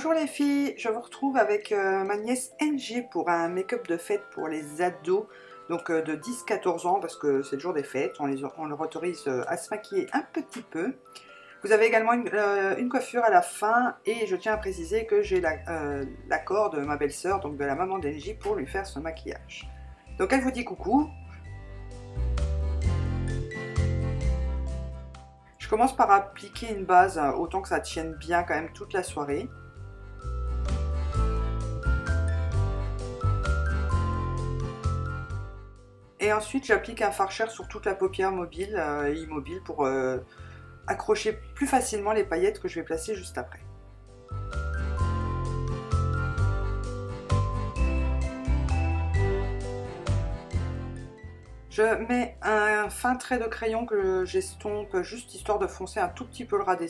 Bonjour les filles, je vous retrouve avec ma nièce NG pour un make-up de fête pour les ados, donc de 10-14 ans parce que c'est le jour des fêtes, on leur autorise à se maquiller un petit peu. Vous avez également une coiffure à la fin et je tiens à préciser que j'ai l'accord de ma belle-sœur, donc de la maman d'NG, pour lui faire ce maquillage. Donc elle vous dit coucou. Je commence par appliquer une base, autant que ça tienne bien quand même toute la soirée. Et ensuite j'applique un fard-share sur toute la paupière mobile et immobile pour accrocher plus facilement les paillettes que je vais placer juste après. Je mets un fin trait de crayon que j'estompe juste histoire de foncer un tout petit peu le ras de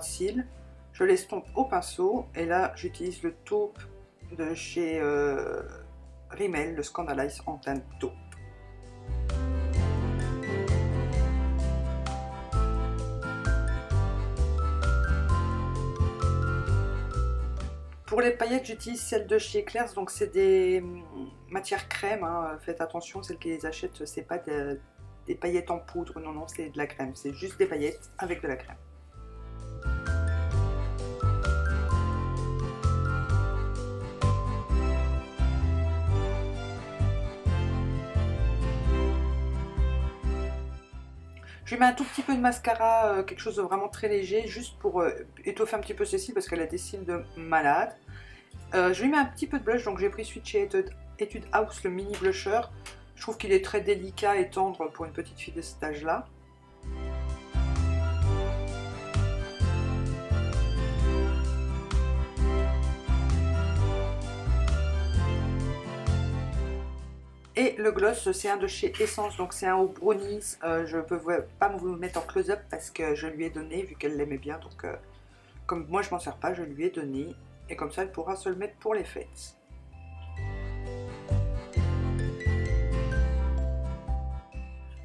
cils. Je l'estompe au pinceau et là j'utilise le taupe de chez Rimmel, le Scandalize en teinte taupe. Pour les paillettes, j'utilise celles de chez Claire's, donc c'est des matières crème, hein. Faites attention, celles qui les achètent, c'est pas des paillettes en poudre, non, non, c'est de la crème, c'est juste des paillettes avec de la crème. Je lui mets un tout petit peu de mascara, quelque chose de vraiment très léger, juste pour étoffer un petit peu ses cils parce qu'elle a des cils de malade. Je lui mets un petit peu de blush, donc j'ai pris celui de chez Etude House, le mini blusher. Je trouve qu'il est très délicat et tendre pour une petite fille de cet âge-là. Et le gloss, c'est un de chez Essence, donc c'est un au brownies. Je ne peux pas vous mettre en close-up parce que je lui ai donné, vu qu'elle l'aimait bien. Donc comme moi je m'en sers pas, je lui ai donné. Et comme ça, elle pourra se le mettre pour les fêtes.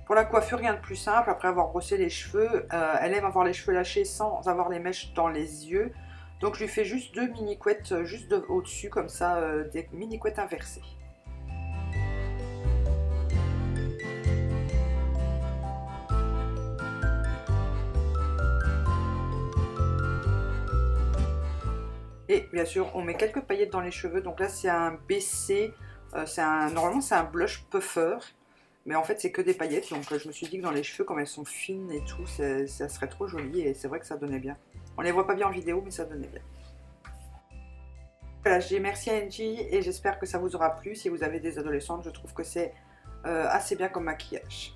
Pour la coiffure, rien de plus simple. Après avoir brossé les cheveux, elle aime avoir les cheveux lâchés sans avoir les mèches dans les yeux. Donc je lui fais juste deux mini couettes juste au-dessus, comme ça, des mini couettes inversées. Et bien sûr, on met quelques paillettes dans les cheveux. Donc là, c'est un BC. Normalement, c'est un blush puffer. Mais en fait, c'est que des paillettes. Donc je me suis dit que dans les cheveux, comme elles sont fines et tout, ça serait trop joli. Et c'est vrai que ça donnait bien. On les voit pas bien en vidéo, mais ça donnait bien. Voilà, je dis merci à Angie et j'espère que ça vous aura plu. Si vous avez des adolescentes, je trouve que c'est assez bien comme maquillage.